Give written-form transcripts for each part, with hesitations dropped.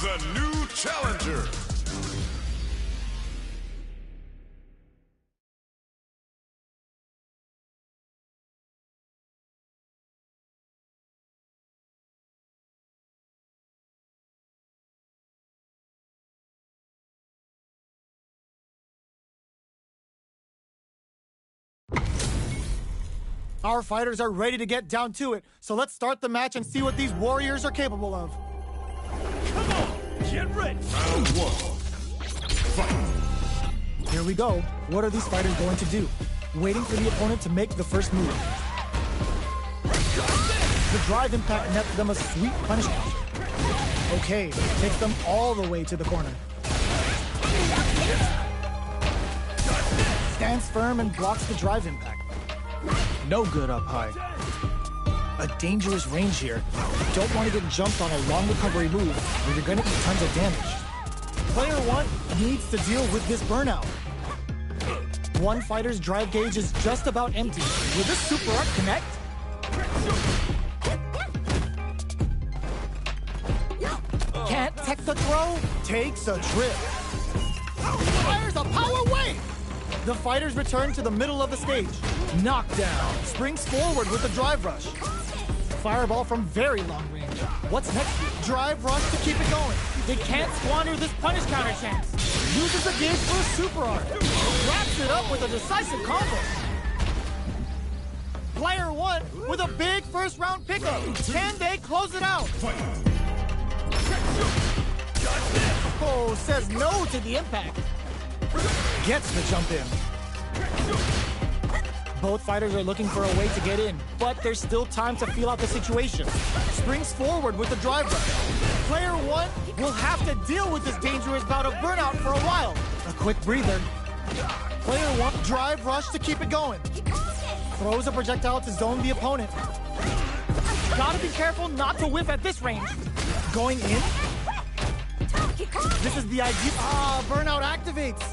the new challenger. Our fighters are ready to get down to it, so let's start the match and see what these warriors are capable of. Come on, get ready. Round one. Fight. Here we go. What are these fighters going to do? Waiting for the opponent to make the first move. The drive impact nets them a sweet punish counter. Okay, takes them all the way to the corner. Stands firm and blocks the drive impact. No good up high. A dangerous range here. Don't want to get jumped on a long recovery move where you're going to eat tons of damage. Player one needs to deal with this burnout. One fighter's drive gauge is just about empty. Will this super art connect? Can't tech the throw? Takes a trip. Fires a power wave! The fighters return to the middle of the stage. Knockdown. Springs forward with the drive rush. Fireball from very long range. What's next? Drive rush to keep it going. They can't squander this punish counter chance. Uses a gauge for a super art. Wraps it up with a decisive combo. Player one with a big first round pickup. Can they close it out? Oh, says no to the impact. Gets the jump in. Both fighters are looking for a way to get in, but there's still time to feel out the situation. Springs forward with the drive rush. Player one will have to deal with this dangerous bout of burnout for a while. A quick breather. Player one, drive rush to keep it going. Throws a projectile to zone the opponent. Gotta be careful not to whiff at this range. Going in. This is the idea. Burnout activates.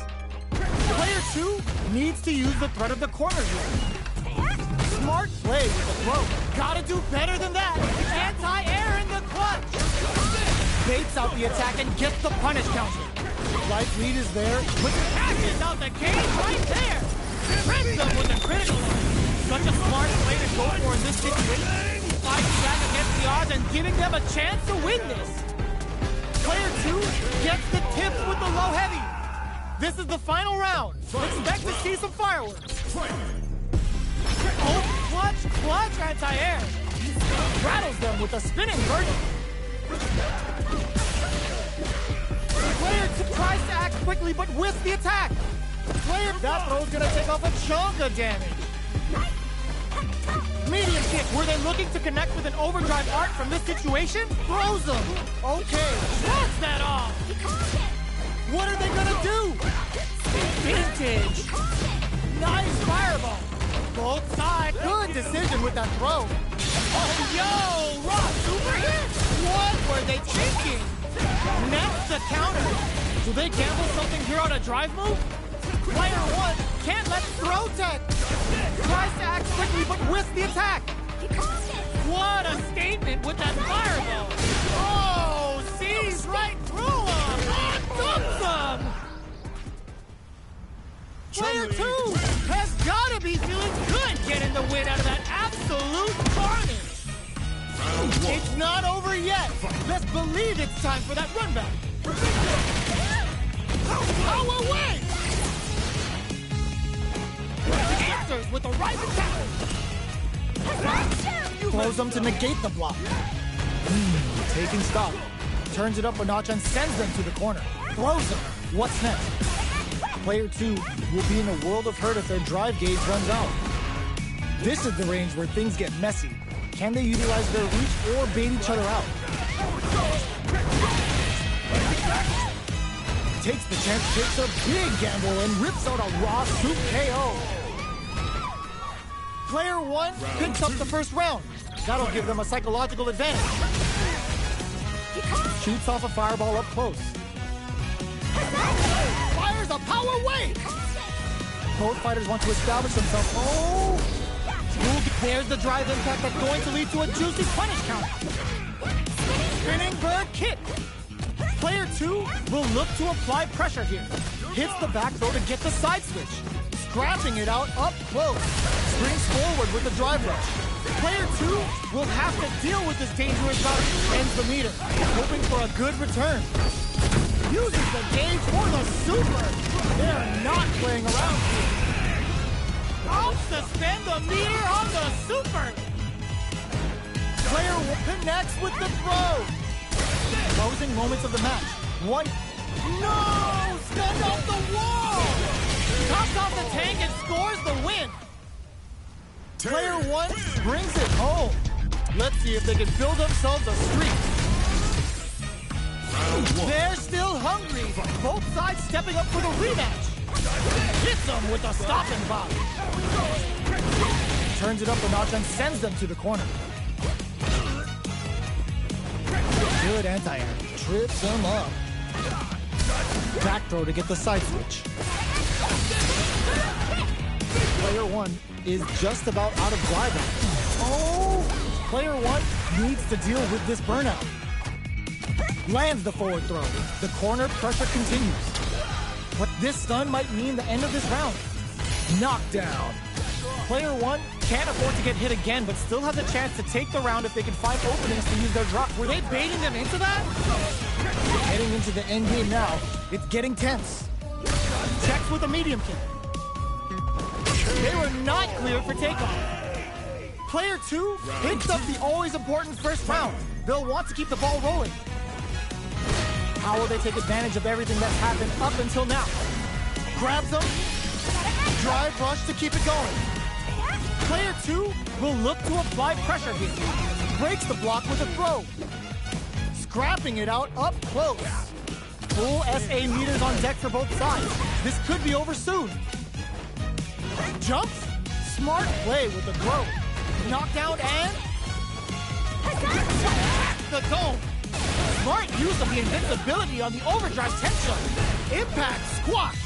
Player two needs to use the threat of the corner here. Smart play with the throw. Gotta do better than that. Anti-air in the clutch. Baits out the attack and gets the punish counter. Life lead is there. With the catches out the game right there. Trips them with a critical. Such a smart play to go for in this situation. Fighting back against the odds and giving them a chance to win this. Player two gets the tips with the low heavy. This is the final round. Expect to see some fireworks. Oh, clutch, anti-air. Rattles them with a spinning vertical. Player two tries to act quickly, but whiffs the attack. That throw's gonna take off a chunk of damage. Medium kick. Were they looking to connect with an overdrive art from this situation? Throws them. Okay, shreds that off. What are they gonna do? Vintage. Nice fireball. Both sides. Good decision with that throw. Oh, yo, raw super hit. What were they thinking? Next the counter. Do they gamble something here on a drive move? Player one can't let throw tech. Tries to act quickly but whiffs the attack. What a statement with that fireball. Oh, sees right through him. Dumps him. Player two has got to be feeling good getting the win out of that absolute carnage. It's not over yet. Let's believe it's time for that run back. Power away! Answers with a rising tackle. Throws them to negate the block. Taking stock. Turns it up a notch and sends them to the corner. Throws them. What's next? Player two will be in a world of hurt if their drive gauge runs out. This is the range where things get messy. Can they utilize their reach or bait each other out? Takes the chance, takes a big gamble, and rips out a raw soup KO. Player one picks up the first round. That'll give them a psychological advantage. Shoots off a fireball up close. Fires a power wave! Both fighters want to establish themselves. Oh! There's the drive impact that's going to lead to a juicy punish count. Spinning bird kick. Player 2 will look to apply pressure here. Hits the back throw to get the side switch. Scrapping it out up close. Springs forward with the drive rush. Player 2 will have to deal with this dangerous route. Ends the meter, hoping for a good return. Uses the gauge for the super. They're not playing around here. I'll suspend the meter on the super. Player 1 connects with the throw. Closing moments of the match. One. No! Stand off the wall! Tops off the tank and scores the win. Player 1 brings it home. Let's see if they can build themselves a streak. They're still hungry. Both sides stepping up for the rematch. Hits them with a stopping block. Turns it up a notch and sends them to the corner. Good anti-air. Trips them up. Back throw to get the side switch. Player 1 is just about out of drive out. Oh! Player 1 needs to deal with this burnout. Lands the forward throw. The corner pressure continues. But this stun might mean the end of this round. Knockdown. Player 1 can't afford to get hit again, but still has a chance to take the round if they can find openings to use their drop. Were they baiting them into that? Heading into the end game now. It's getting tense. Checks with a medium kick. They were not clear for takeoff. Player 2 picks up the always important first round. They'll want to keep the ball rolling. How will they take advantage of everything that's happened up until now? Grabs them. Drive rush to keep it going. Player 2 will look to apply pressure here. Breaks the block with a throw. Scrapping it out up close. Full SA meters on deck for both sides. This could be over soon. Jumps. Smart play with the throw. Knockdown and... the dome. Smart use of the invincibility on the overdrive tension. Impact squash.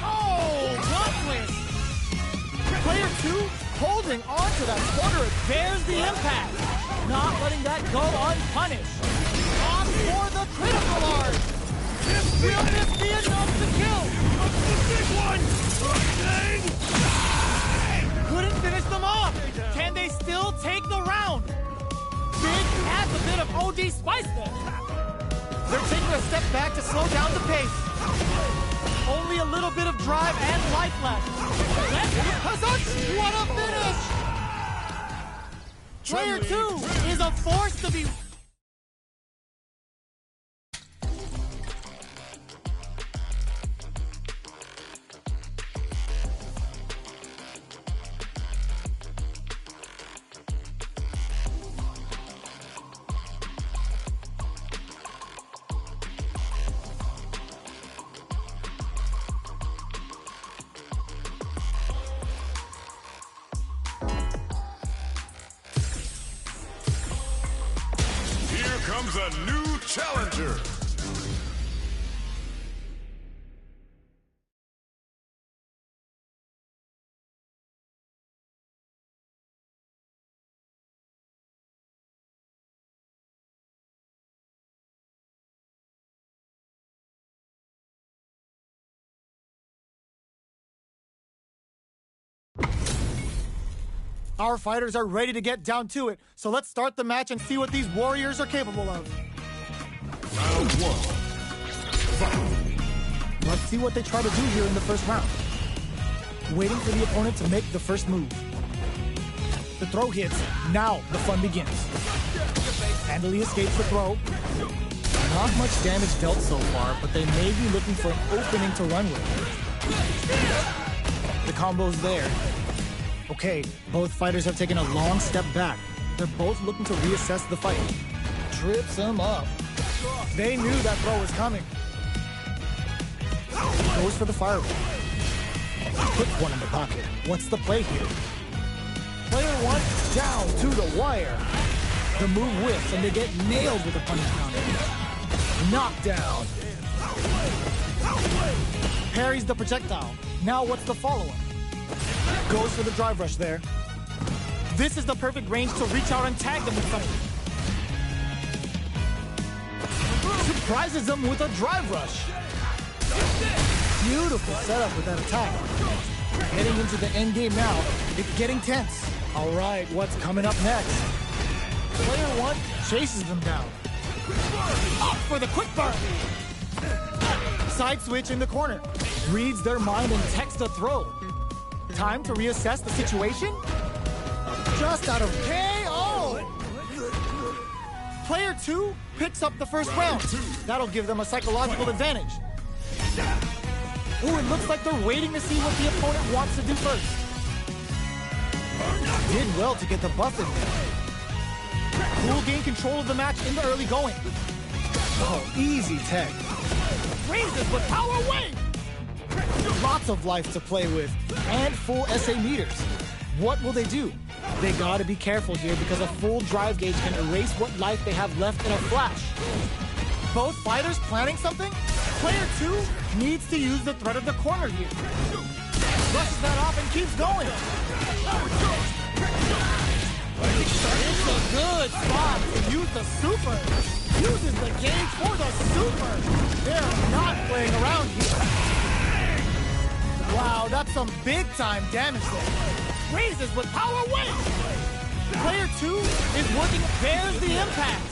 Oh, blood twist. Player 2 holding on to that corner. Bears the impact. Not letting that go unpunished. On for the critical art. Will this be enough to kill? The big one! Couldn't finish them off. Can they still take the round? Big adds a bit of OD spice there. They're taking a step back to slow down the pace. Only a little bit of drive and life left. What a finish! Player 2 is a force to be... comes a new challenger. Our fighters are ready to get down to it, so let's start the match and see what these warriors are capable of. Round 1. Fight. Let's see what they try to do here in the first round. Waiting for the opponent to make the first move. The throw hits. Now the fun begins. Handily escapes the throw. Not much damage dealt so far, but they may be looking for an opening to run with. The combo's there. Okay, both fighters have taken a long step back. They're both looking to reassess the fight. Trips him up. They knew that throw was coming. Goes for the fireball. Puts one in the pocket. What's the play here? Player 1 down to the wire. The move whiffs and they get nailed with a punish counter. Knockdown. Parries the projectile. Now what's the follow-up? Goes for the drive rush there. This is the perfect range to reach out and tag them with something. Surprises them with a drive rush. Beautiful setup with that attack. Heading into the end game now, it's getting tense. All right, what's coming up next? Player 1 chases them down. Up for the quick burn. Side switch in the corner. Reads their mind and texts a throw. Time to reassess the situation? Just out of KO! Player 2 picks up the first round. That'll give them a psychological advantage. Ooh, it looks like they're waiting to see what the opponent wants to do first. Did well to get the buff in there. Cool gained control of the match in the early going. Oh, easy tech. Raises with power wave! Lots of life to play with, and full SA meters. What will they do? They gotta be careful here because a full drive gauge can erase what life they have left in a flash. Both fighters planning something? Player 2 needs to use the threat of the corner here. Brushes that off and keeps going. It's a good spot to use the super. Uses the gauge for the super. They're not playing around here. Wow, that's some big time damage there. Raises with power wave. Player 2 is working, bears the impact.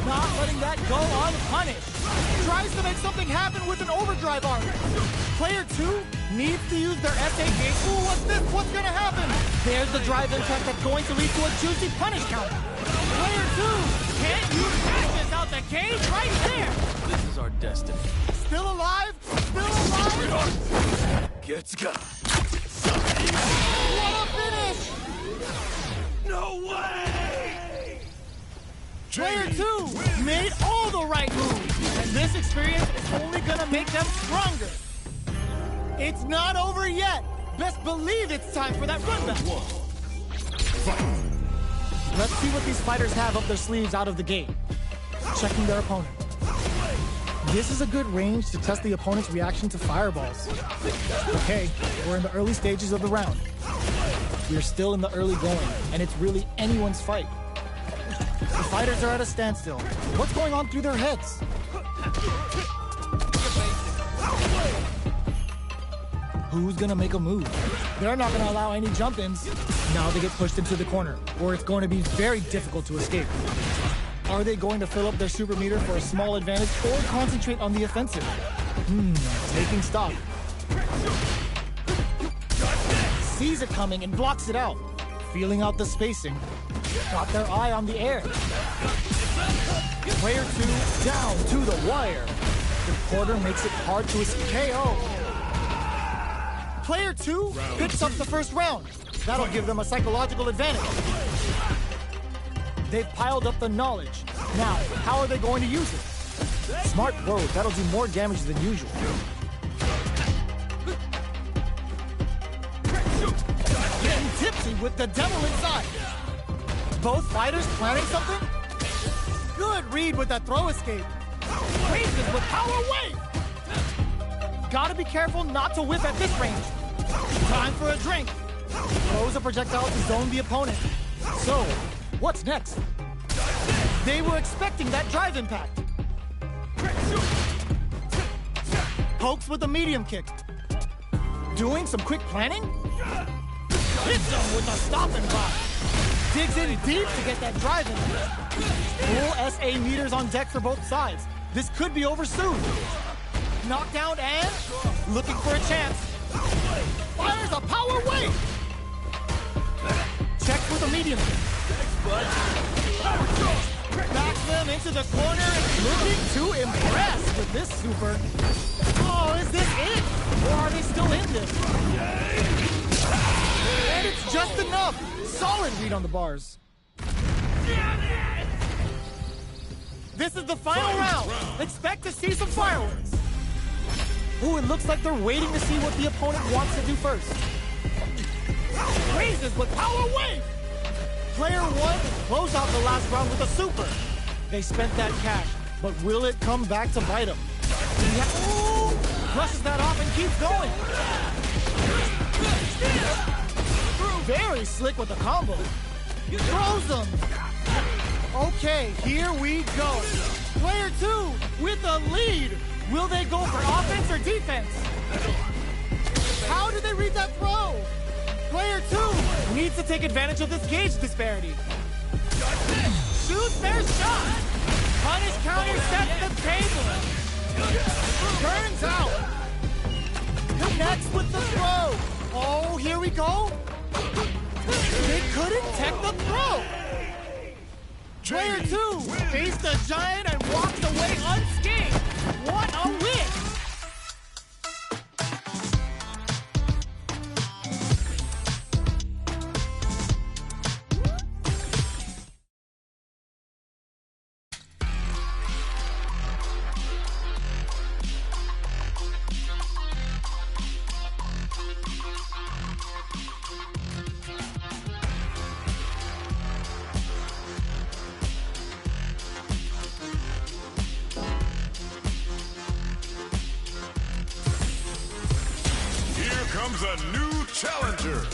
Not letting that go unpunished. Tries to make something happen with an overdrive arc. Player 2 needs to use their SA gauge. Ooh, what's this? What's gonna happen? There's the drive impact that's going to lead to a juicy punish counter. Player 2 can't use dashes out the cage right there. This is our destiny. Still alive? Still alive? Gets got. What a finish! No way! Player 2 made all the right moves, and this experience is only gonna make them stronger. It's not over yet. Best believe it's time for that run back. Let's see what these fighters have up their sleeves out of the gate. Checking their opponent. This is a good range to test the opponent's reaction to fireballs. Okay, we're in the early stages of the round. We're still in the early going, and it's really anyone's fight. The fighters are at a standstill. What's going on through their heads? Who's gonna make a move? They're not gonna allow any jump-ins. Now they get pushed into the corner, or it's going to be very difficult to escape. Are they going to fill up their super meter for a small advantage or concentrate on the offensive? Taking stock. Sees it coming and blocks it out. Feeling out the spacing. Got their eye on the air. Player 2 down to the wire. The quarter makes it hard to escape. KO. Player 2 picks up the first round. That'll give them a psychological advantage. They've piled up the knowledge. Now, how are they going to use it? Smart throw, that'll do more damage than usual. Getting tipsy with the devil inside. Both fighters planning something? Good read with that throw escape. Raises with power wave. Gotta be careful not to whip at this range. Time for a drink. Throws a projectile to zone the opponent. So, what's next? They were expecting that drive impact. Pokes with a medium kick. Doing some quick planning? Hits him with a stopping block. Digs in deep to get that drive in. Full SA meters on deck for both sides. This could be over soon. Knockdown and looking for a chance. Fires a power wave. Checks with a medium kick. Backs them into the corner and looking to impress with this super. Oh, is this it? Or are they still in this? And it's just enough. Solid read on the bars. This is the final round. Expect to see some fireworks. Ooh, it looks like they're waiting to see what the opponent wants to do first. Raises with power wave. Player 1 close out the last round with a super. They spent that cash, but will it come back to bite them? Ooh, brushes that off and keeps going. Very slick with the combo. Throws them. Okay, here we go. Player 2 with the lead. Will they go for offense or defense? How did they read that throw? Player 2 needs to take advantage of this gauge disparity. Shoot their shot. Punish counter sets the table. Turns out. Connects with the throw. Oh, here we go. They couldn't tech the throw. Player 2 faced the giant and walked away unscathed. What a win! Comes a new challenger.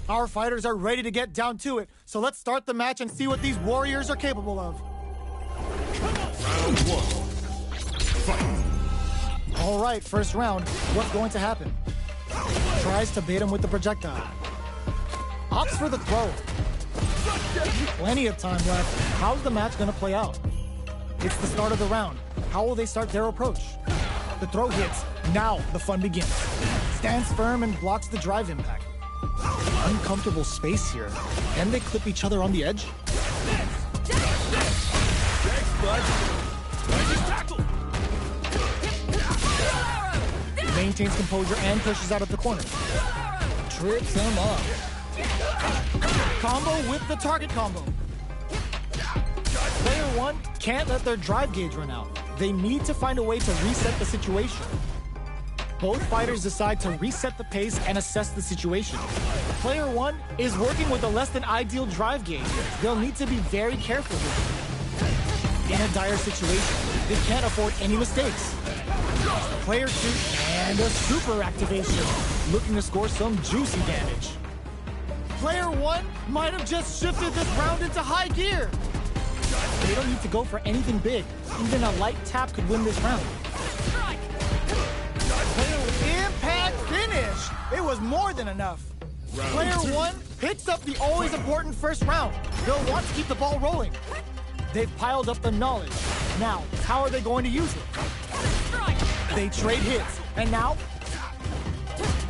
Our fighters are ready to get down to it, so let's start the match and see what these warriors are capable of. Round 1. Fight. All right, first round. What's going to happen? Tries to bait him with the projectile. Opts for the throw. Plenty of time left. How's the match going to play out? It's the start of the round. How will they start their approach? The throw hits. Now the fun begins. Stands firm and blocks the drive impact. Uncomfortable space here. Can they clip each other on the edge? Maintains composure and pushes out of the corner. Trips him up. Combo with the target combo. Player 1 can't let their drive gauge run out. They need to find a way to reset the situation. Both fighters decide to reset the pace and assess the situation. Player 1 is working with a less than ideal drive gauge. They'll need to be very careful with it. In a dire situation, they can't afford any mistakes. Player 2 and a super activation, looking to score some juicy damage. Player 1 might have just shifted this round into high gear. They don't need to go for anything big. Even a light tap could win this round. Impact finish! It was more than enough. Player 1 picks up the always important first round. They'll want to keep the ball rolling. They've piled up the knowledge. Now, how are they going to use it? They trade hits, and now,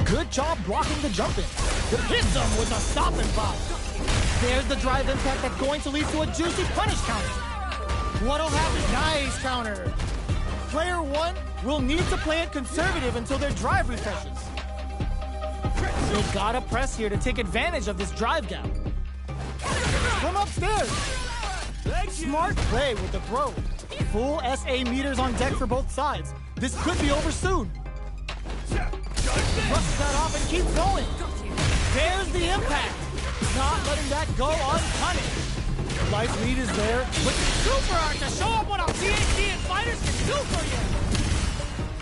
good job blocking the jump in. The hit zone was a stop and pop. There's the drive impact that's going to lead to a juicy punish counter. What'll happen? Nice counter. Player 1 will need to play it conservative until their drive refreshes. They gotta press here to take advantage of this drive gap. Come upstairs. Smart play with the throw. Full SA meters on deck for both sides. This could be over soon. Brushes that off and keeps going. There's the impact. Not letting that go unpunished. Life lead is there with the super art to show up what our THC and fighters can do for you.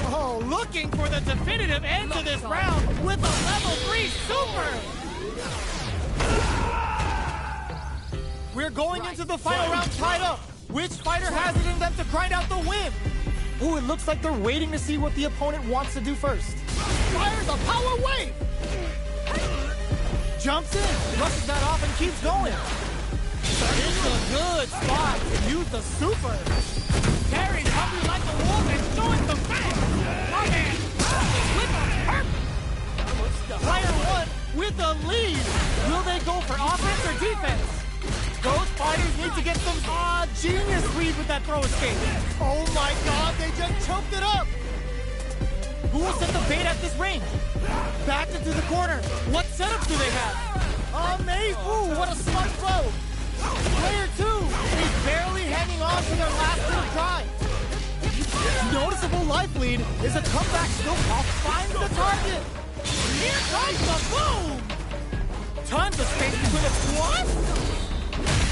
Oh, looking for the definitive end to this round with a level 3 super. We're going into the final round tied up. Which fighter has it in them to grind out the win? Ooh, it looks like they're waiting to see what the opponent wants to do first. Fires a power wave! Jumps in, rushes that off and keeps going. It's a good spot to use the super. Carries hungry like a wolf and showing some face. My man, with a perfect. Player 1 with the lead. Will they go for offense or defense? Those fighters need to get some genius read with that throw escape. Oh my god, they just choked it up. Who will set the bait at this range? Back into the corner. What setups do they have? Amazing. Ooh, what a smart throw. Player 2 is barely hanging on to their last bit of drive. Noticeable life lead is a comeback still possible. finds the target. Here comes the boom. Tons of space between the what?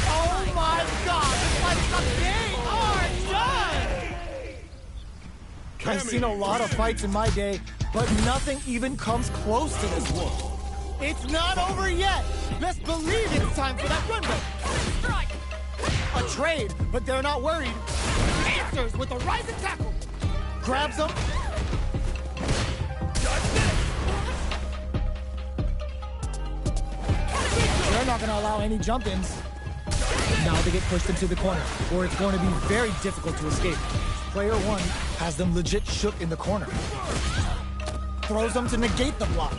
Oh my God! It's like the game are done. I've seen a lot of fights in my day, but nothing even comes close to this one. It's not over yet. Let's believe it's time for that runway. Strike. A trade, but they're not worried. Answers with a rising tackle. Grabs them. They're not going to allow any jump-ins. Now they get pushed into the corner, where it's going to be very difficult to escape. Player one has them legit shook in the corner. Throws them to negate the block.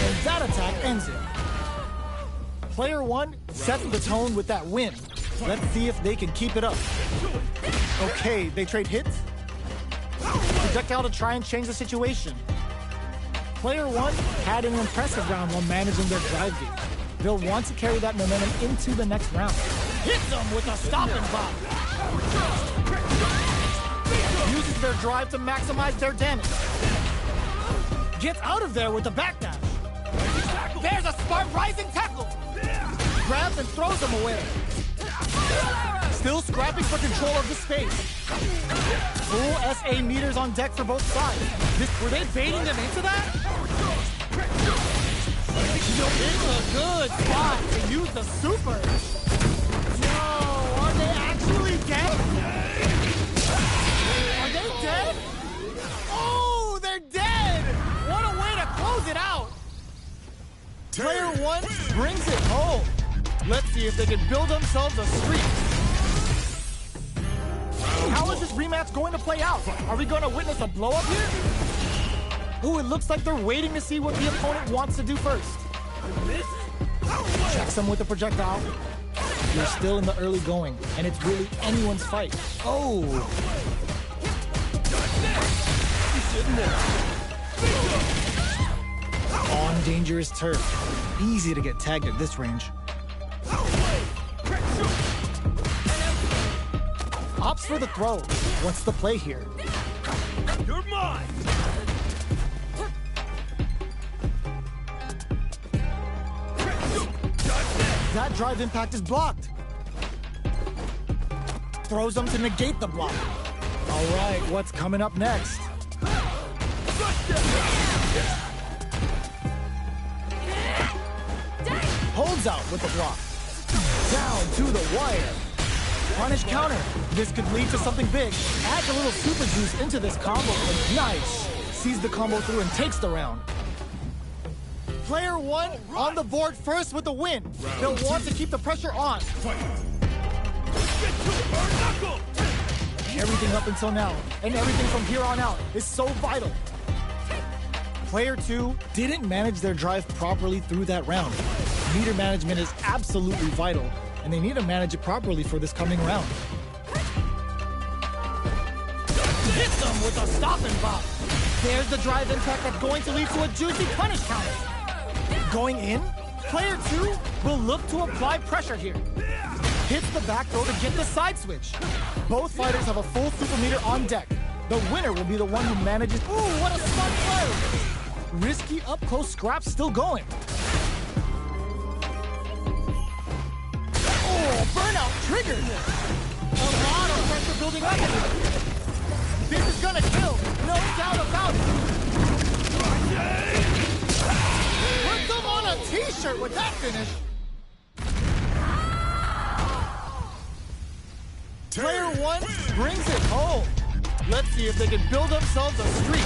And that attack ends it. Player one sets the tone with that win. Let's see if they can keep it up. Okay, they trade hits. Projectile to try and change the situation. Player one had an impressive round while managing their drive game. They'll want to carry that momentum into the next round. Hits them with a stop and pop. Uses their drive to maximize their damage. Gets out of there with the backdash. There's a smart rising tackle. Grabs and throws them away. Still scrapping for control of the space. Full SA meters on deck for both sides. Were they baiting them into that? It's a good spot to use the super. No, are they actually dead? Are they dead? Oh, they're dead! What a way to close it out! Player one brings it home. Let's see if they can build themselves a streak. How is this rematch going to play out? Are we going to witness a blow-up here? Ooh, it looks like they're waiting to see what the opponent wants to do first. Checks them with the projectile. They're still in the early going, and it's really anyone's fight. Oh! On dangerous turf. Easy to get tagged at this range. Opts for the throw. What's the play here? You're mine! That drive impact is blocked. Throws them to negate the block. All right, what's coming up next? Holds out with the block. Down to the wire. Punish counter. This could lead to something big. Adds a little super juice into this combo. Nice. Sees the combo through and takes the round. Player one on the board first with the win. They'll want to keep the pressure on. Everything up until now, and everything from here on out, is so vital. Player two didn't manage their drive properly through that round. Meter management is absolutely vital, and they need to manage it properly for this coming round. Hits them with a stop and pop. There's the drive impact that's going to lead to a juicy punish counter. Going in, player two will look to apply pressure here. Hits the back throw to get the side switch. Both fighters have a full super meter on deck. The winner will be the one who manages. Ooh, what a smart play! Risky up close scrap still going. Oh, burnout triggered! A lot of pressure building up. This is gonna kill, no doubt about it. Put them on a t-shirt with that finish. Player one brings it home. Let's see if they can build themselves a streak.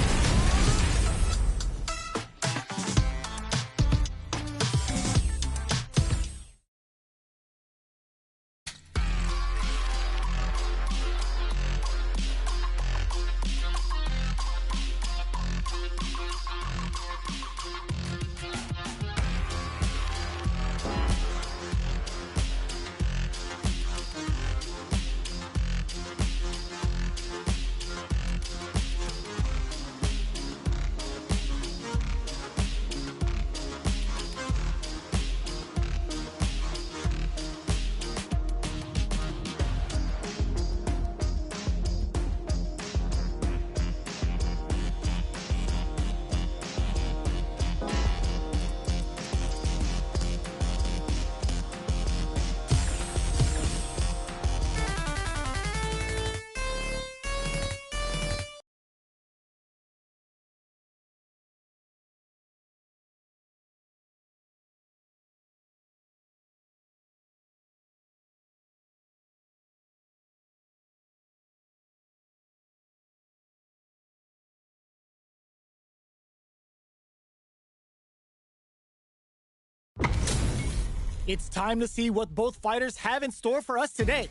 It's time to see what both fighters have in store for us today.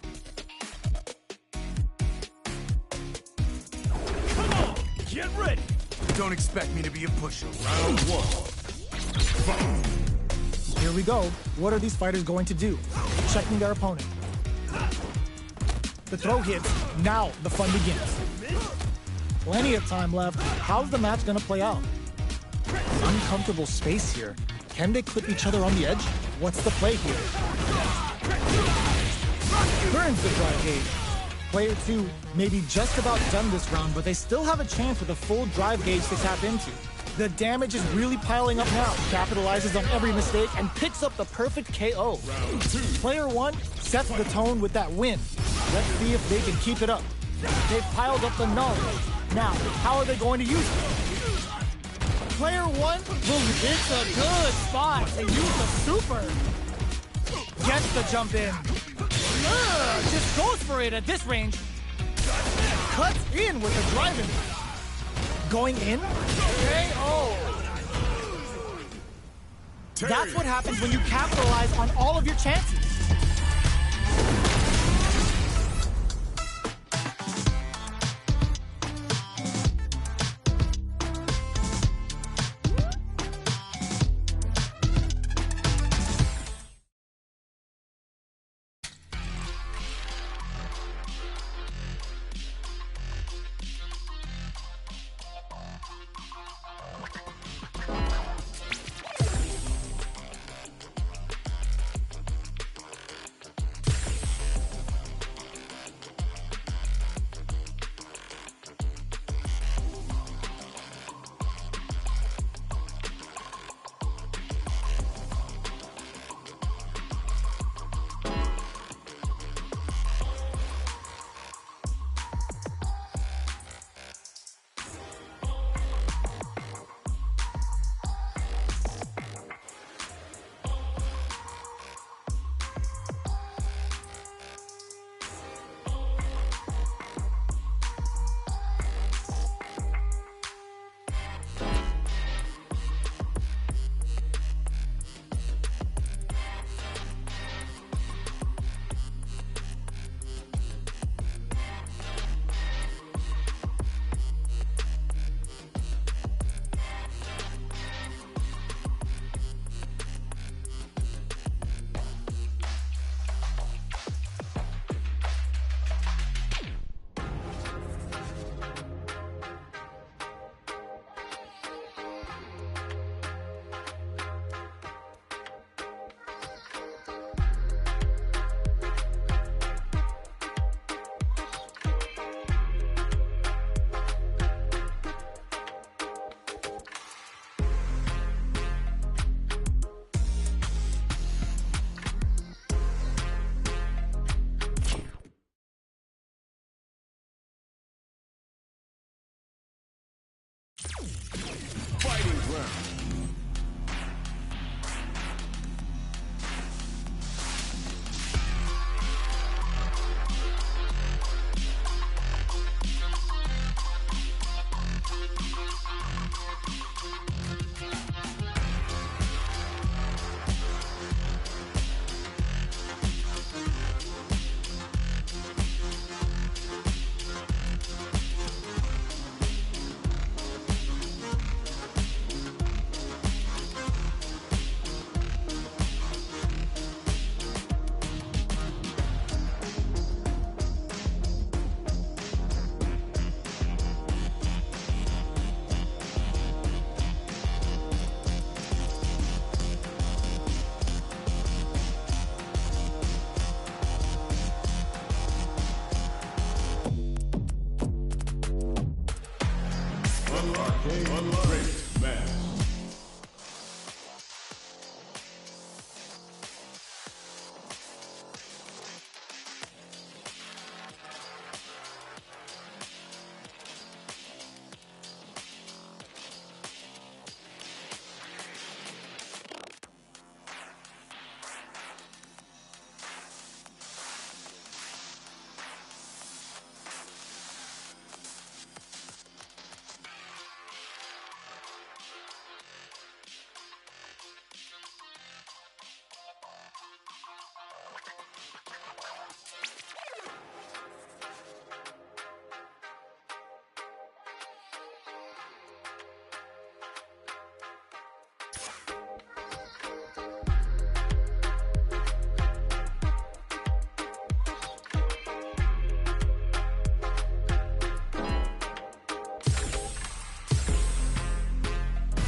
Come on! Get ready! Don't expect me to be a pushover. Round one. Fight. Here we go. What are these fighters going to do? Checking their opponent. The throw hits. Now the fun begins. Plenty of time left. How's the match going to play out? Uncomfortable space here. Can they clip each other on the edge? What's the play here? Burns the drive gauge. Player 2 may be just about done this round, but they still have a chance with a full drive gauge to tap into. The damage is really piling up now. Capitalizes on every mistake and picks up the perfect KO. Player 1 sets the tone with that win. Let's see if they can keep it up. They've piled up the knowledge. Now, how are they going to use it? Player 1, it's a good spot to use the super. Gets the jump in. Just goes for it at this range. Cuts in with the drive-in. Going in? KO. That's what happens when you capitalize on all of your chances. Fighting ground.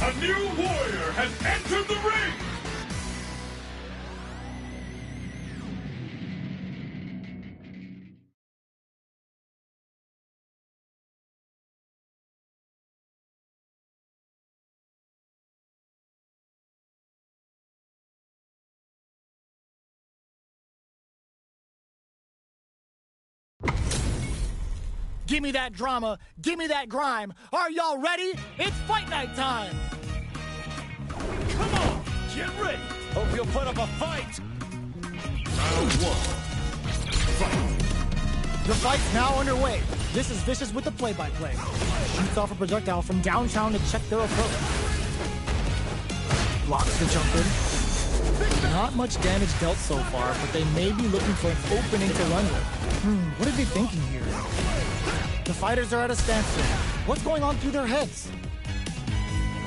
A new warrior has entered the ring! Give me that drama, give me that grime. Are y'all ready? It's fight night time! Come on, get ready. Hope you'll put up a fight. Round one. Fight! The fight's now underway. This is Vicious with the play-by-play. Shoots off a projectile from downtown to check their approach. Blocks the jump in. Not much damage dealt so far, but they may be looking for an opening to run with. What are they thinking here? The fighters are at a standstill. What's going on through their heads?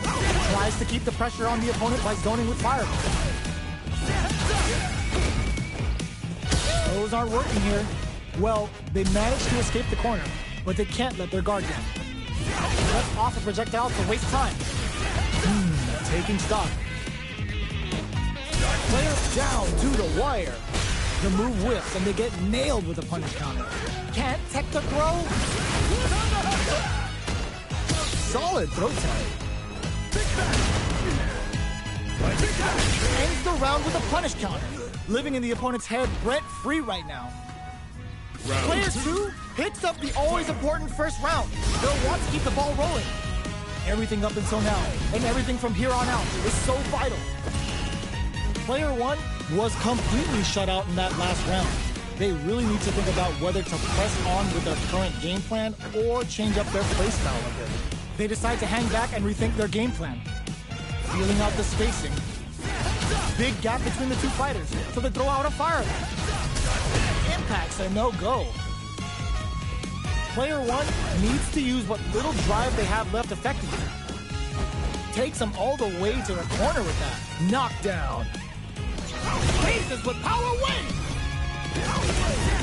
Tries to keep the pressure on the opponent by zoning with fireball. Those aren't working here. Well, they managed to escape the corner, but they can't let their guard down. Let's off a projectile to waste time. Taking stock. Player down to the wire. The move whiffs and they get nailed with a punish counter. Can't tech the throw. Solid throw tag. Ends the round with a punish counter. Living in the opponent's head rent-free right now. Player 2 picks up the always important first round. They'll want to keep the ball rolling. Everything up until now, and everything from here on out is so vital. Player 1 was completely shut out in that last round. They really need to think about whether to press on with their current game plan or change up their playstyle a bit. They decide to hang back and rethink their game plan. Feeling out the spacing. Big gap between the two fighters, so they throw out a fireball. Impact's a no-go. Player 1 needs to use what little drive they have left effectively. Takes them all the way to the corner with that. Knockdown. Faces with power wave.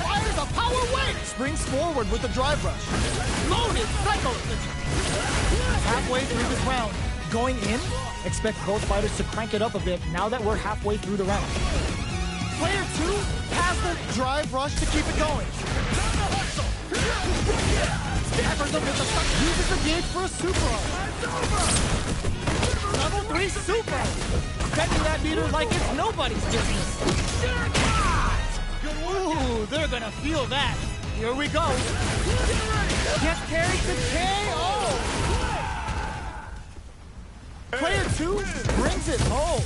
Fires a power wave. Springs forward with the drive rush. Loaded psycho. Halfway through this round. Going in, expect both fighters to crank it up a bit now that we're halfway through the round. Player 2 has the drive rush to keep it going. Staggers them with the stuck. Uses the gauge for a super. Level 3 super. Setting that meter like it's nobody's business. Ooh, they're gonna feel that. Here we go. Gets carried to KO. Player 2 brings it home.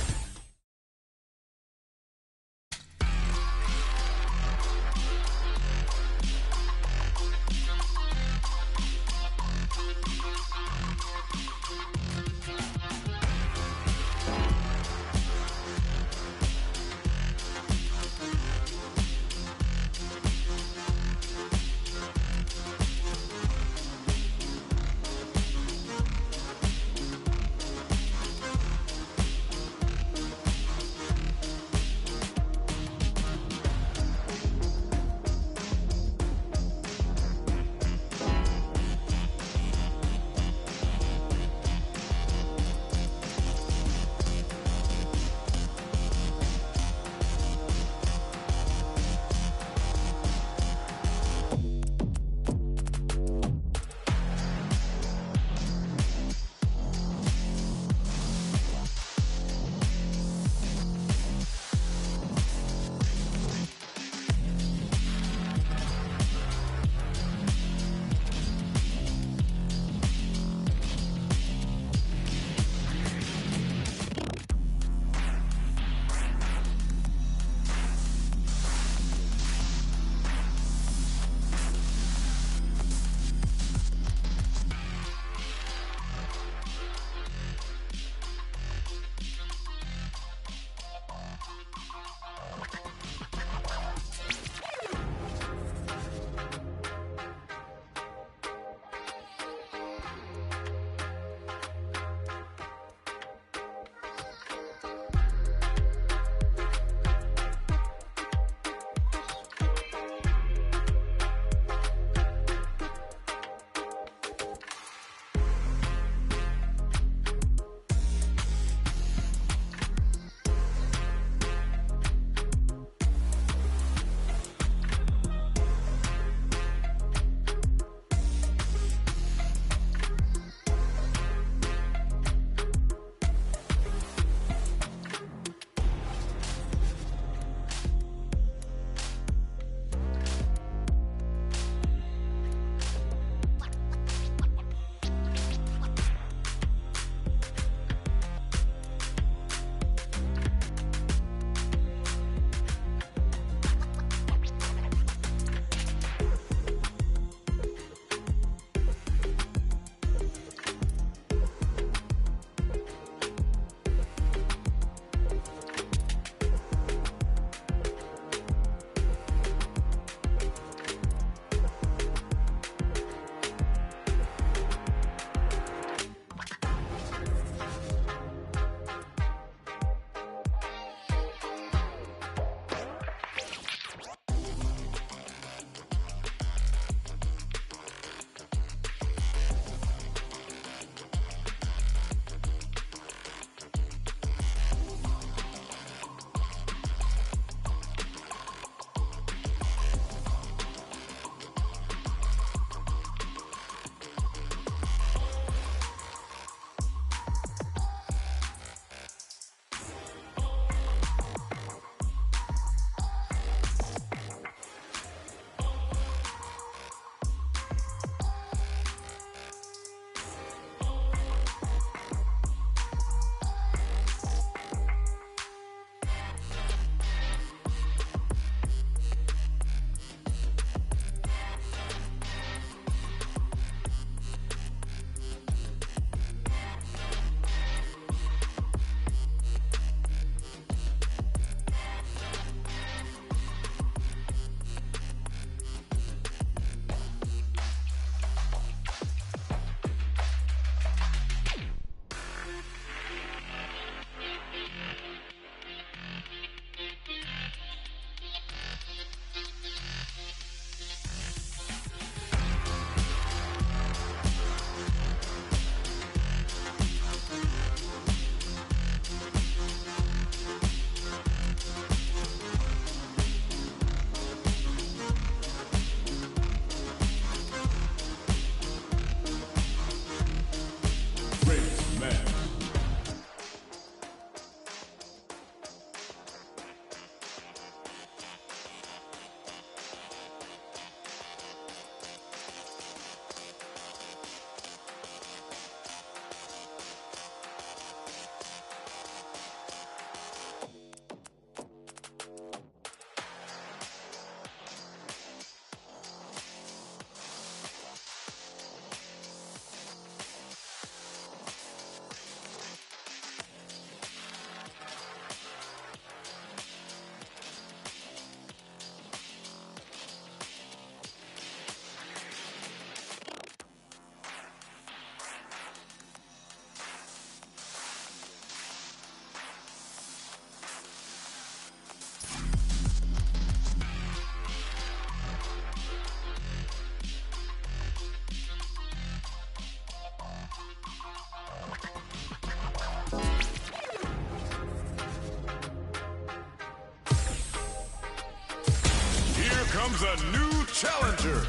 comes a new challenger.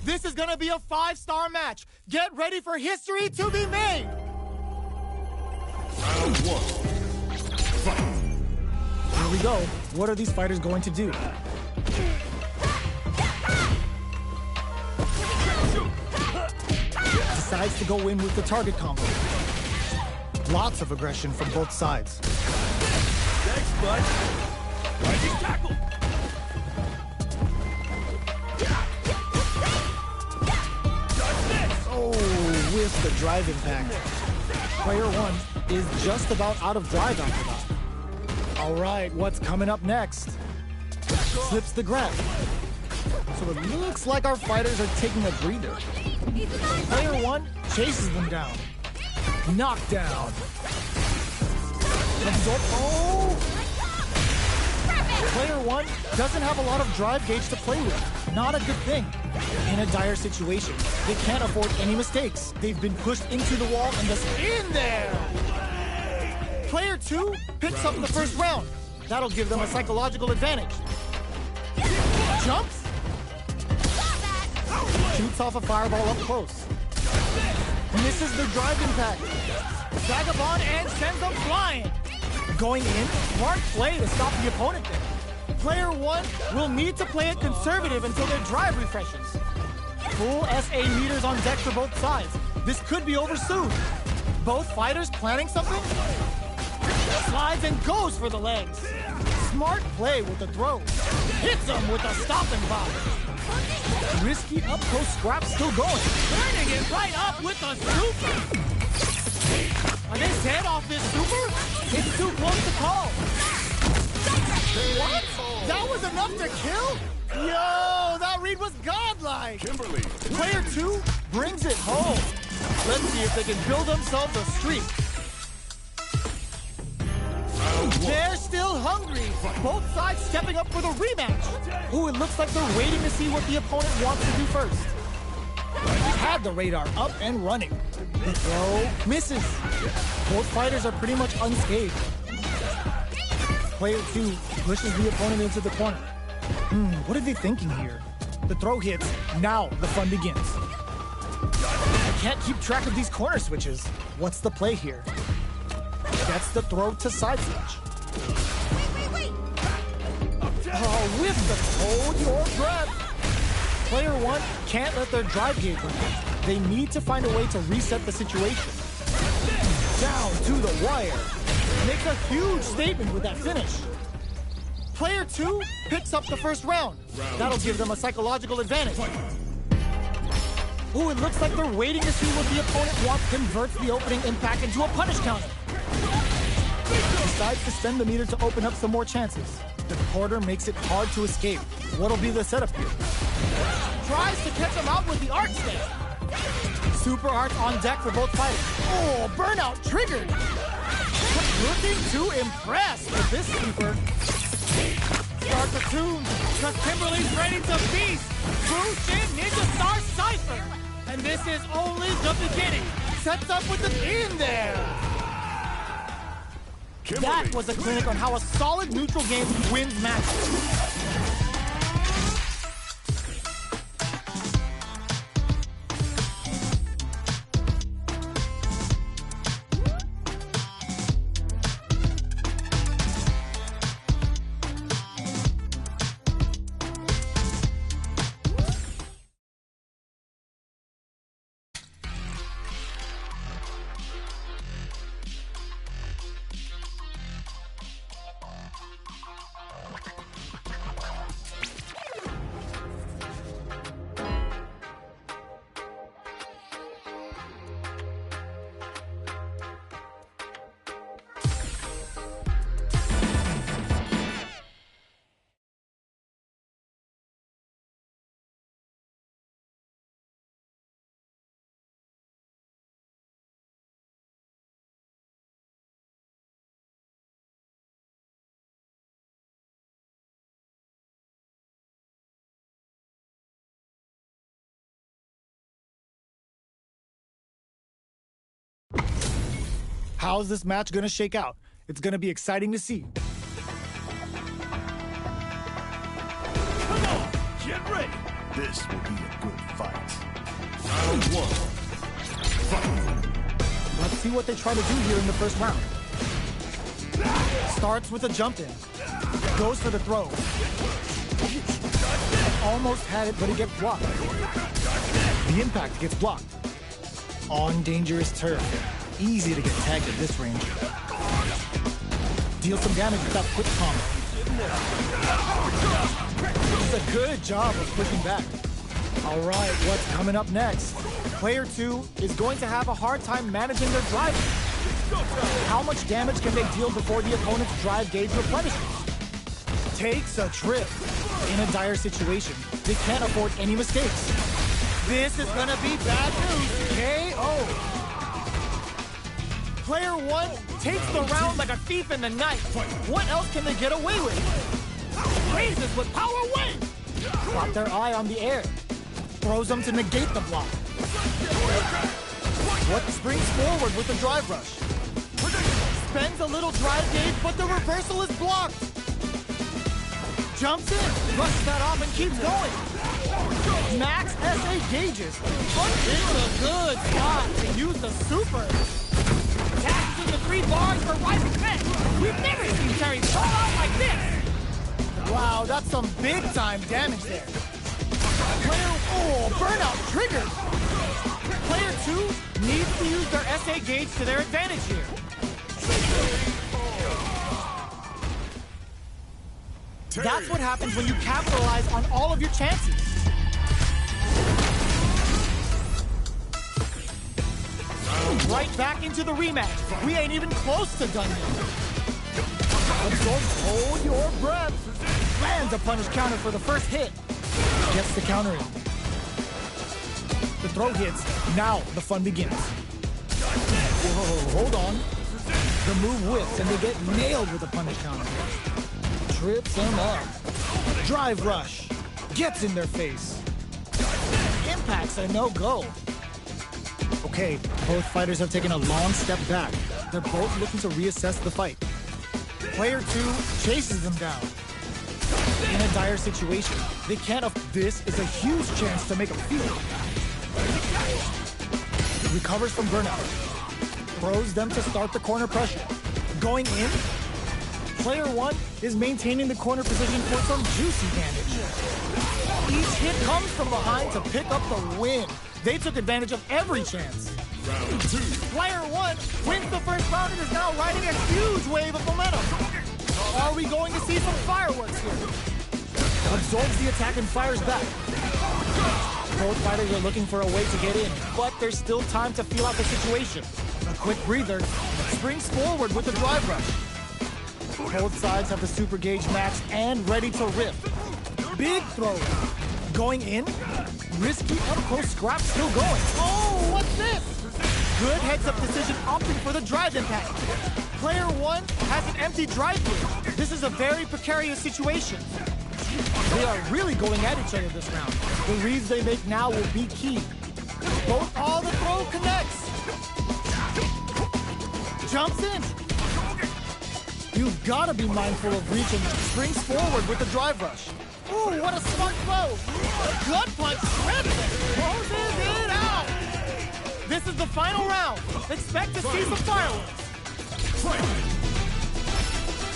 This is gonna be a 5-star match. Get ready for history to be made. Round 1. Fight. Here we go. What are these fighters going to do? Decides to go in with the target combo. Lots of aggression from both sides. Thanks, bud. Rising tackle. Oh, with the drive impact. Player 1 is just about out of drive after that. All right, what's coming up next? Slips the grab. So it looks like our fighters are taking a breather. Player 1 chases them down. Knockdown. Oh! Player 1 doesn't have a lot of drive gauge to play with. Not a good thing. In a dire situation, they can't afford any mistakes. They've been pushed into the wall and just in there! Player 2 picks up the first round. That'll give them a psychological advantage. Jumps. Shoots off a fireball up close. Misses the drive impact. Vagabond and sends them flying. Going in, smart play to stop the opponent there. Player 1 will need to play it conservative until their drive refreshes. Full SA meters on deck for both sides. This could be over soon. Both fighters planning something? Slides and goes for the legs. Smart play with the throw. Hits him with a stopping block. Risky up-close scrap still going. Turning it right up with a super. Are they dead off this super? It's too close to call. What? That was enough to kill? Yo, that read was godlike. Kimberly. Player 2 brings it home. Let's see if they can build themselves a streak. They're still hungry. Both sides stepping up for the rematch. Ooh, it looks like they're waiting to see what the opponent wants to do first. Had the radar up and running. The throw misses. Both fighters are pretty much unscathed. Player 2 pushes the opponent into the corner. What are they thinking here? The throw hits. Now the fun begins. I can't keep track of these corner switches. What's the play here? That's the throw to side switch. Wait. Oh, with the hold your breath. Player 1 can't let their drive gauge run out. They need to find a way to reset the situation. Down to the wire. Makes a huge statement with that finish. Player 2 picks up the first round. That'll give them a psychological advantage. Ooh, it looks like they're waiting to see what the opponent wants. Converts the opening impact into a punish counter. Decides to spend the meter to open up some more chances. The quarter makes it hard to escape. What'll be the setup here? Tries to catch him out with the arc stance. Super arc on deck for both fighters. Oh, burnout triggered. Looking to impress with this super. Start the tune, because Kimberly's ready to feast. Bushin Ninja Star Cypher. And this is only the beginning. Sets up with the in there. Kimberly. That was a clinic on how a solid neutral game wins matches. How's this match gonna shake out? It's gonna be exciting to see. Come on, get ready. This will be a good fight. Round one. Fight. Let's see what they try to do here in the first round. Starts with a jump in. Goes for the throw. Almost had it, but it gets blocked. The impact gets blocked. On dangerous turf. Easy to get tagged at this range. Deal some damage with that quick combo. Does a good job of pushing back. All right, what's coming up next? Player 2 is going to have a hard time managing their drive. How much damage can they deal before the opponent's drive gauge replenishes? Takes a trip. In a dire situation, they can't afford any mistakes. This is gonna be bad news. KO. Player 1 takes the round like a thief in the night. What else can they get away with? Raises with power wave. Got their eye on the air. Throws them to negate the block. What springs forward with the drive rush? Spends a little drive gauge, but the reversal is blocked. Jumps in, brushes that off, and keeps going. Max SA gauges. It's a good spot to use the super. Tags in the 3 bars for rising men. We've never seen Terry fall out like this. Wow, that's some big-time damage there. Burnout triggered. Player 2 needs to use their SA gauge to their advantage here. That's what happens when you capitalize on all of your chances. Right back into the rematch. We ain't even close to done yet. Hold your breath. Lands a punish counter for the first hit. Gets the counter in. The throw hits. Now the fun begins. Whoa, hold on. The move whips and they get nailed with the punish counter. Trips them up. Drive rush. Gets in their face. Impact's a no-go. Okay, both fighters have taken a long step back. They're both looking to reassess the fight. Player 2 chases them down. In a dire situation, they can't. This is a huge chance to make a field. Recovers from burnout. Throws them to start the corner pressure. Going in. Player 1 is maintaining the corner position for some juicy damage. Each hit comes from behind to pick up the win. They took advantage of every chance. Round 2. Player 1 wins the first round and is now riding a huge wave of momentum. Are we going to see some fireworks here? Absorbs the attack and fires back. Both fighters are looking for a way to get in, but there's still time to feel out the situation. A quick breather, springs forward with the drive rush. Both sides have the super gauge maxed and ready to rip. Big throw. Going in. Risky up-close scrap still going. Oh, what's this? Good heads-up decision opting for the drive impact. Player 1 has an empty drive gauge. This is a very precarious situation. They are really going at each other this round. The reads they make now will be key. All the throw connects. Jumps in. You've got to be mindful of reaching. Springs forward with the drive rush. Ooh, what a smart throw. Gut punch trips. Closes it out. This is the final round. Expect to see some fireworks.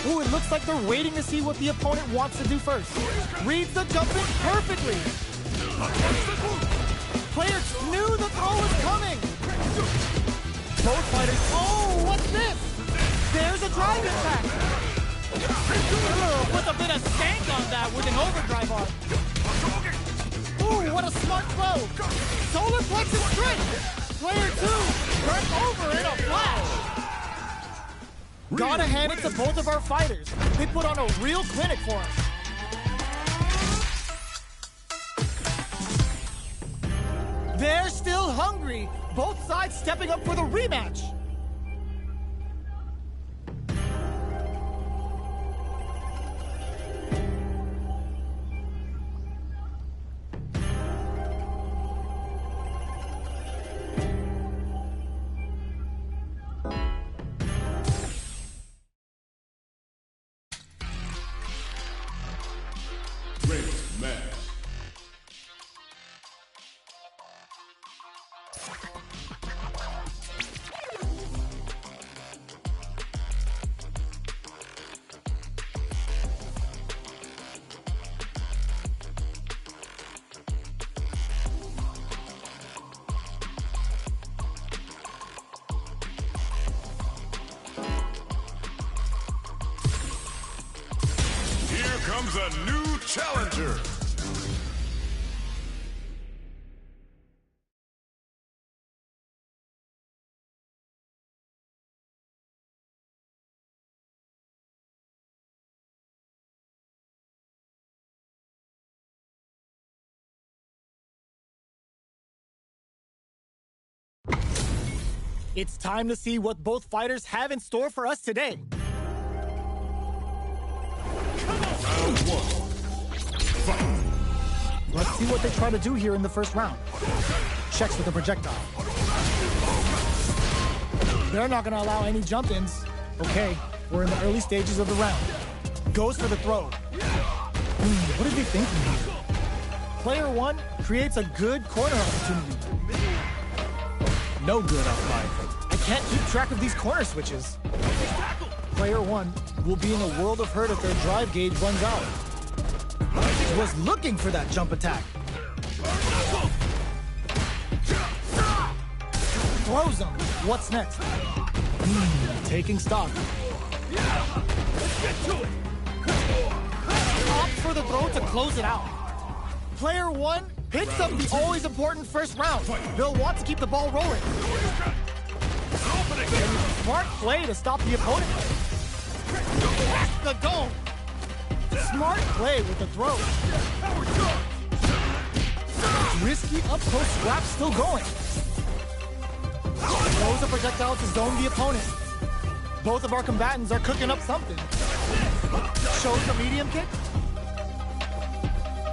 Ooh, it looks like they're waiting to see what the opponent wants to do first. Reads the jump in perfectly. Player knew the throw was coming. Both fighters. Oh, what's this? There's a drive impact. Put a bit of stank on that with an overdrive arm. Ooh, what a smart throw. Solar plexus straight. Player 2 burnt over in a flash. Gotta hand it to both of our fighters. They put on a real clinic for us. They're still hungry. Both sides stepping up for the rematch. comes a new challenger. It's time to see what both fighters have in store for us today. Round one. Fight. Let's see what they try to do here in the first round. Checks with the projectile. They're not going to allow any jump-ins. Okay, we're in the early stages of the round. Goes for the throw. What are they thinking here? Player one creates a good corner opportunity. No good outside. I can't keep track of these corner switches. Player one will be in a world of hurt if their drive gauge runs out. Was looking for that jump attack. Throws him. What's next? Taking stock. Opts for the throw to close it out. Player one picks up the always important first round. They'll want to keep the ball rolling. Smart play to stop the opponent. That's the goal. Smart play with the throw. Risky up-close scrap still going. Throws a projectile to zone the opponent. Both of our combatants are cooking up something. Shows the medium kick.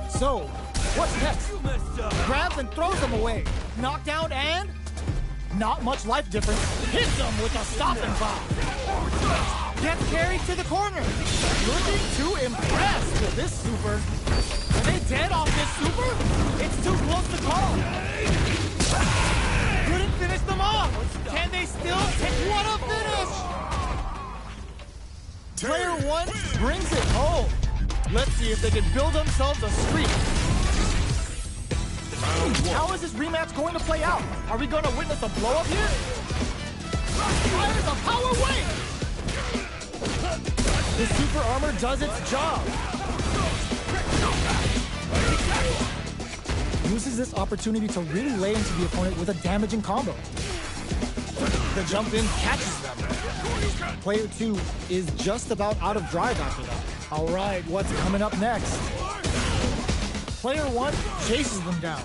So, what's next? Grabs and throws him away. Knockdown and not much life difference. Hits him with a stopping bomb. Gets carried to the corner. Looking to impress with this super. Are they dead off this super? It's too close to call. Couldn't finish them off. Can they still take what a finish? Player one brings it home. Let's see if they can build themselves a streak. How is this rematch going to play out? Are we going to witness a blow-up here? Fires a power wave! The super armor does its job. Uses this opportunity to really lay into the opponent with a damaging combo. The jump in catches them. Player two is just about out of drive after that. All right, what's coming up next? Player one chases them down.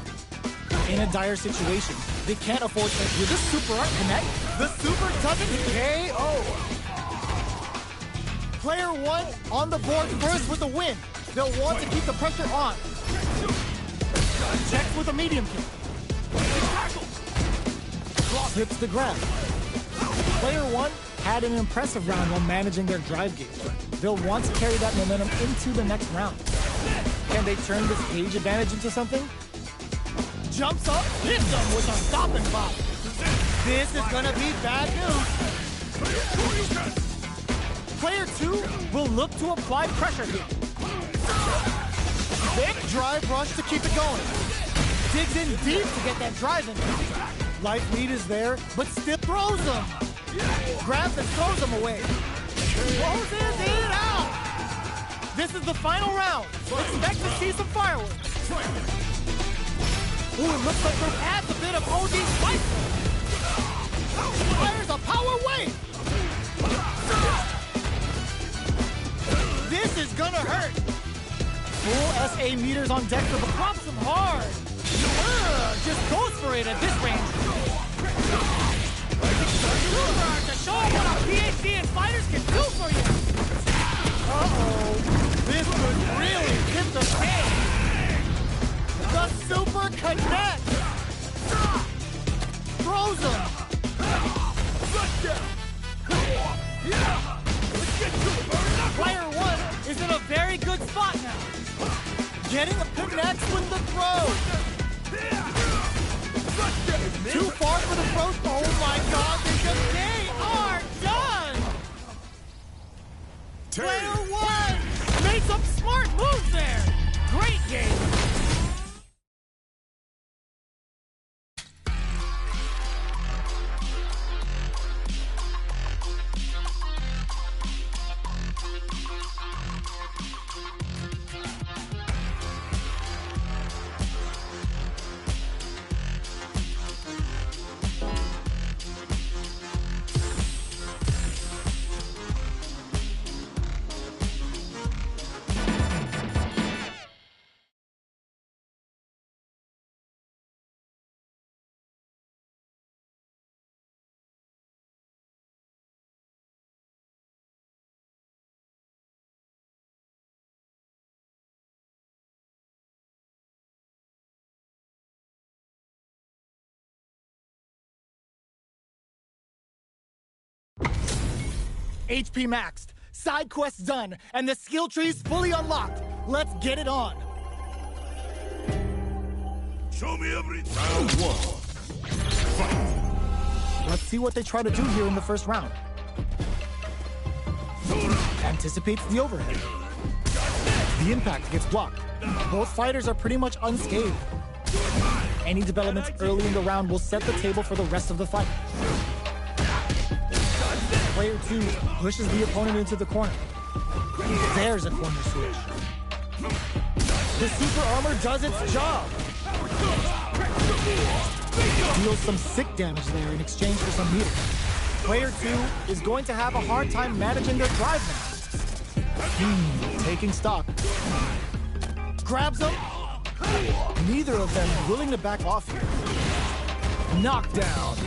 In a dire situation, they can't afford to. Will this super art connect? The super doesn't KO. Player one on the board first with the win. They'll want to keep the pressure on. Checks with a medium kick. Slips the grab. Player one had an impressive round while managing their drive gauge. They'll want to carry that momentum into the next round. Can they turn this gauge advantage into something? Jumps up, hits them with a stopping bomb. This is gonna be bad news. Player two will look to apply pressure here. Big drive rush to keep it going. Digs in deep to get that drive in. Life lead is there, but still throws them. Grabs and throws them away. Closes it out. This is the final round. Expect to see some fireworks. Ooh, it looks like there adds a bit of OD spice. Fires a power wave. This is gonna hurt. Full SA meters on deck for the drops him hard. Just goes for it at this range. To show him what a PhD in fighters can do for you. Uh-oh. This could really tip the scale. The super connects! Throws him! Player one is in a very good spot now. Getting a connect with the throw. Too far for the throw. Oh my god, they are done! Player one made some smart moves there. Great game. HP maxed, side quests done, and the skill tree's fully unlocked. Let's get it on. Show me everything. Round 1. Fight. Let's see what they try to do here in the first round. Anticipates the overhead. The impact gets blocked. Both fighters are pretty much unscathed. Any developments early in the round will set the table for the rest of the fight. Player 2 pushes the opponent into the corner. There's a corner switch. The super armor does its job. Deals some sick damage there in exchange for some meter. Player 2 is going to have a hard time managing their drive now. Taking stock. Grabs him. Neither of them willing to back off here. Knockdown.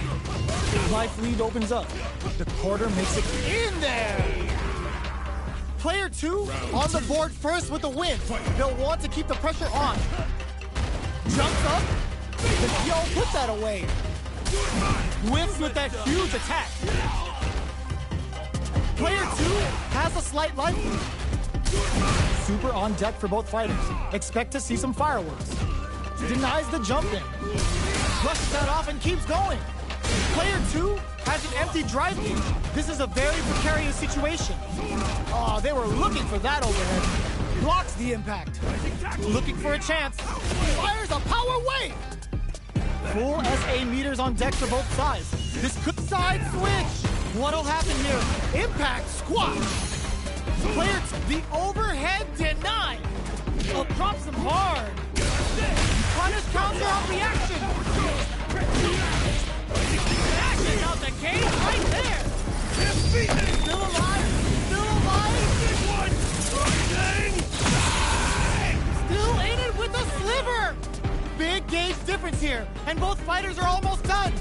Life lead opens up. The quarter makes it in there. Player 2 on the board first with the win. They'll want to keep the pressure on. Jumps up. But yo, put that away. Whiffs with that huge attack. Player 2 has a slight life lead. Super on deck for both fighters. Expect to see some fireworks. Denies the jump in. Brushes that off and keeps going. Player 2 has an empty drive gauge. This is a very precarious situation. Oh, they were looking for that overhead. Blocks the impact. Looking for a chance. Fires a power wave. Full SA meters on deck for both sides. This could side switch. What'll happen here? Impact squash. Player 2, the overhead denied. Oh, drops him hard. Punish counter on reaction. Action out the cage right there. Still alive. Still alive. Still in it with a sliver. Big gauge difference here, and both fighters are almost done.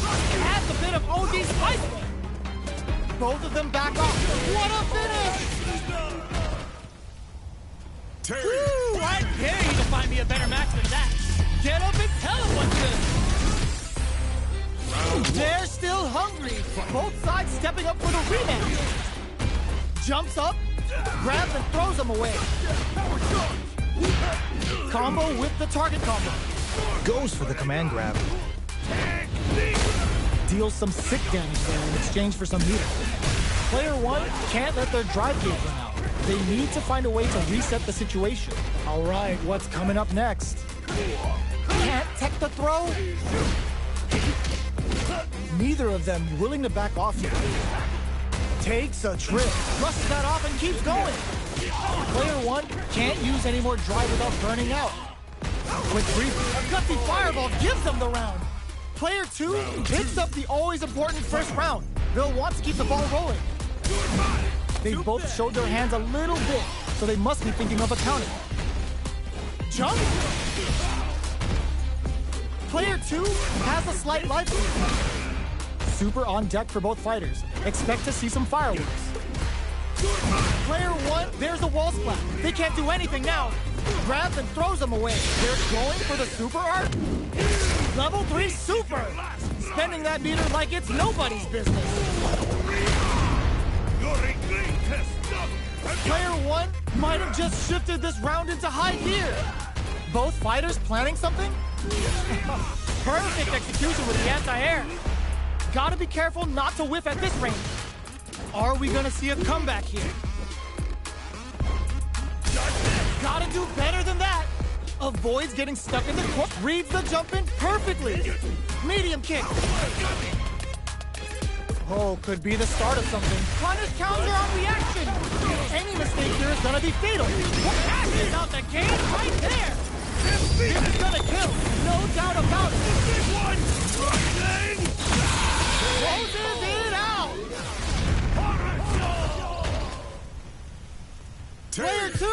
Adds a bit of OD spice. Both of them back off. What a finish! Woo! I dare you to find me a better match than that. Get up and tell him what's good. They're still hungry. Both sides stepping up for the rematch. Jumps up, grabs and throws him away. Combo with the target combo. Goes for the command grab. Deals some sick damage there in exchange for some meter. Player 1 can't let their drive gauge run out. They need to find a way to reset the situation. All right, what's coming up next? Can't tech the throw? Neither of them willing to back off here. Takes a trip, brushes that off and keeps going. Player 1 can't use any more drive without burning out. Quick brief, a gutsy fireball gives them the round. Player 2 picks up the always important first round. They'll want to keep the ball rolling. They both showed their hands a little bit, so they must be thinking of a counter. Jump! Player 2 has a slight life lead. Super on deck for both fighters. Expect to see some fireworks. Player 1, there's a wall splat. They can't do anything now. Grabs and throws them away. They're going for the super art. Level 3 super. Spending that meter like it's nobody's business. Player 1 might have just shifted this round into high gear. Both fighters planning something? Perfect execution with the anti-air. Gotta be careful not to whiff at this range. Are we gonna see a comeback here? Gotta do better than that. Avoids getting stuck in the court. Reads the jump in perfectly. Medium kick. Oh, could be the start of something. Punish counter on reaction. Any mistake here is gonna be fatal. Passes out the game right there. This is gonna kill. No doubt about it. Closes it out. Player 2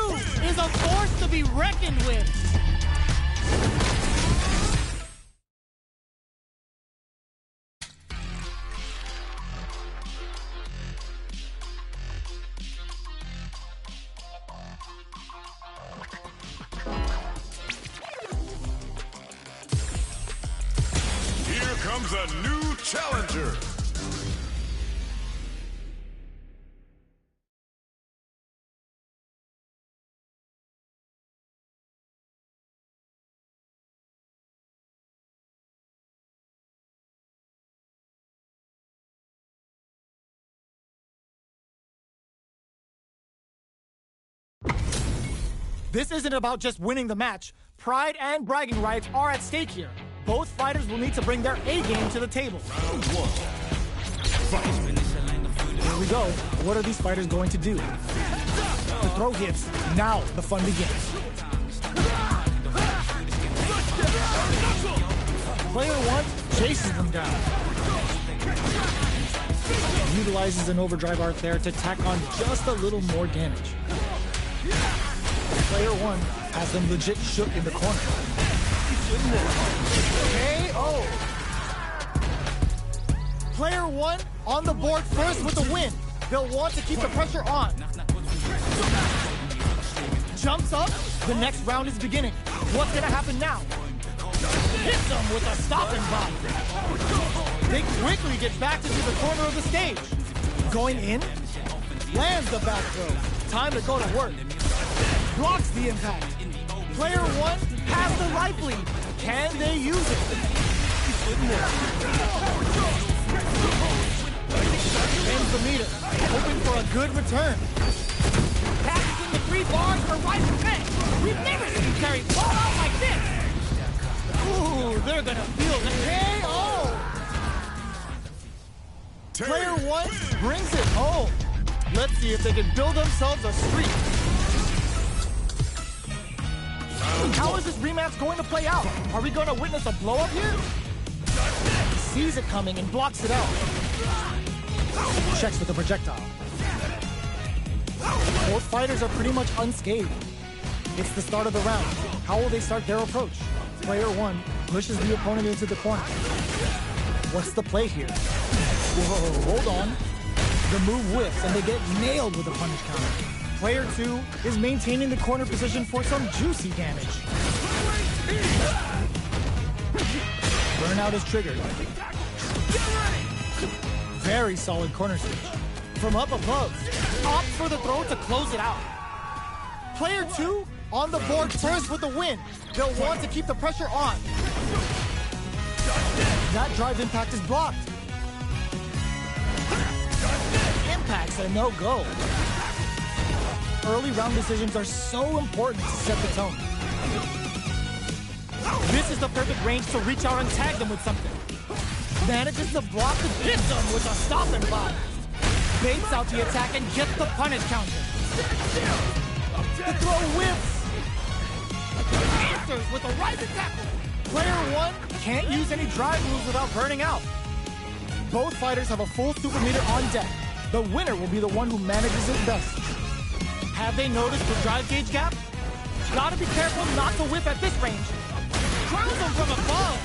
is a force to be reckoned with. Here comes a new challenger. This isn't about just winning the match. Pride and bragging rights are at stake here. Both fighters will need to bring their A game to the table. Round one. Fight. Here we go. What are these fighters going to do? The throw hits. Now the fun begins. Player one chases them down. Utilizes an overdrive art there to tack on just a little more damage. Player one has them legit shook in the corner. KO! Player one on the board first with the win. They'll want to keep the pressure on. Jumps up. The next round is beginning. What's gonna happen now? Hits them with a stopping block. They quickly get back into the corner of the stage. Going in. Lands the back throw. Time to go to work. Blocks the impact. Player one has the life lead. Can they use it? Ends the meter, hoping for a good return. Passes in the 3 bars for right defense. We've never seen Terry fall out like this. Ooh, they're gonna feel the KO. Player one brings it home. Let's see if they can build themselves a streak. How is this rematch going to play out? Are we going to witness a blow-up here? Sees it coming and blocks it out. Checks with the projectile. Both fighters are pretty much unscathed. It's the start of the round. How will they start their approach? Player one pushes the opponent into the corner. What's the play here? Whoa, hold on. The move whiffs and they get nailed with a punish counter. Player two is maintaining the corner position for some juicy damage. Burnout is triggered. Very solid corner switch. From up above, opts for the throw to close it out. Player two on the board first with the win. They'll want to keep the pressure on. That drive impact is blocked. Impact's a no-go. Early round decisions are so important to set the tone. This is the perfect range to reach out and tag them with something. Manages to block and hits them with a stop and block. Baits out the attack and gets the punish counter. The throw whips. Answers with a rising tackle. Player one can't use any drive moves without burning out. Both fighters have a full super meter on deck. The winner will be the one who manages it best. Have they noticed the drive gauge gap? Gotta be careful not to whip at this range. Crowns them from above.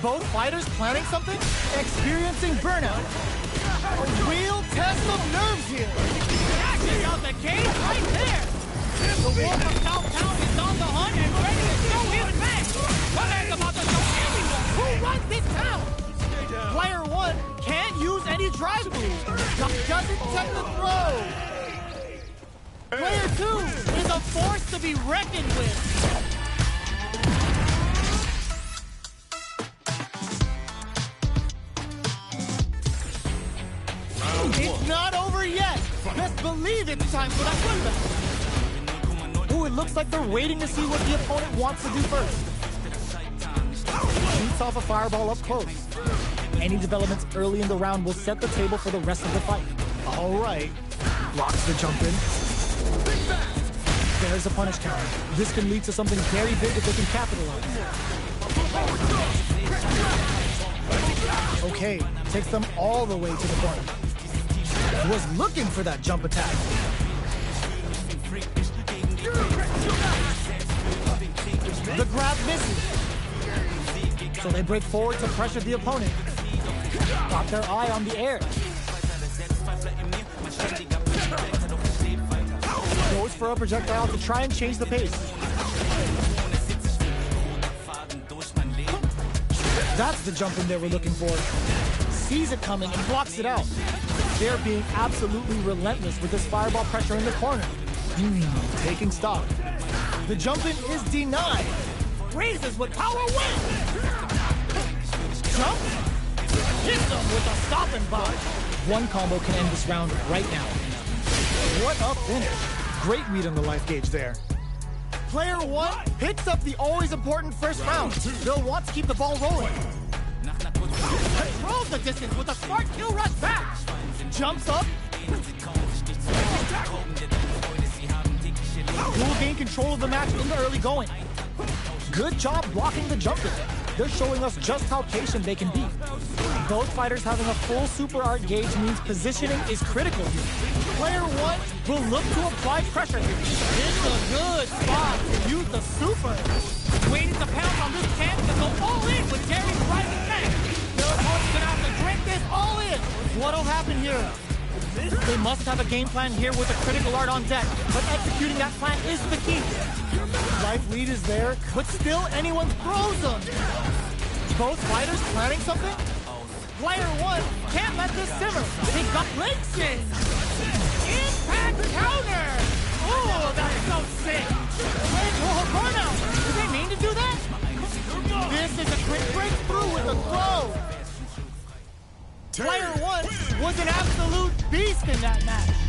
Both fighters planning something? Experiencing burnout. A real test of nerves here. Check out the cage right there. The wolf of Southtown is on the hunt and ready to show his match. What is about to show everyone who runs this town? Player one can't use any drive moves. Doesn't check the throw. Player two is a force to be reckoned with. It's not over yet. Best believe it's time for that comeback. Ooh, it looks like they're waiting to see what the opponent wants to do first. Shoots off a fireball up close. Any developments early in the round will set the table for the rest of the fight. All right. Blocks the jump in. There's a punish counter. This can lead to something very big if they can capitalize. Okay, takes them all the way to the corner. Was looking for that jump attack. The grab misses. So they break forward to pressure the opponent. Got their eye on the air. Goes for a projectile to try and change the pace. That's the jump in they were looking for. Sees it coming and blocks it out. They're being absolutely relentless with this fireball pressure in the corner. Taking stock. The jump in is denied. Raises with power win. Jump. Hits them with a stop and block. One combo can end this round right now. What a finish. Great read on the life gauge there. Player 1 picks up the always important first round. They'll want to keep the ball rolling. Controls the distance with a smart kill rush back. Jumps up. Will gain control of the match in the early going. Good job blocking the jumper. They're showing us just how patient they can be. Both fighters having a full super art gauge means positioning is critical here. Player 1 will look to apply pressure here. It's a good spot to use the super. Waiting to pounce on this chance to go all in with Gary's rising tank. Their opponent's gonna have to drink this all in. What'll happen here? They must have a game plan here with a critical art on deck, but executing that plan is the key. Life lead is there, but still anyone throws them. Both fighters planning something? Player 1 can't let this simmer. He got links in. Impact counter. Oh, that's so sick. Burnout. Did they mean to do that? This is a quick breakthrough with a throw. Player 1 was an absolute beast in that match.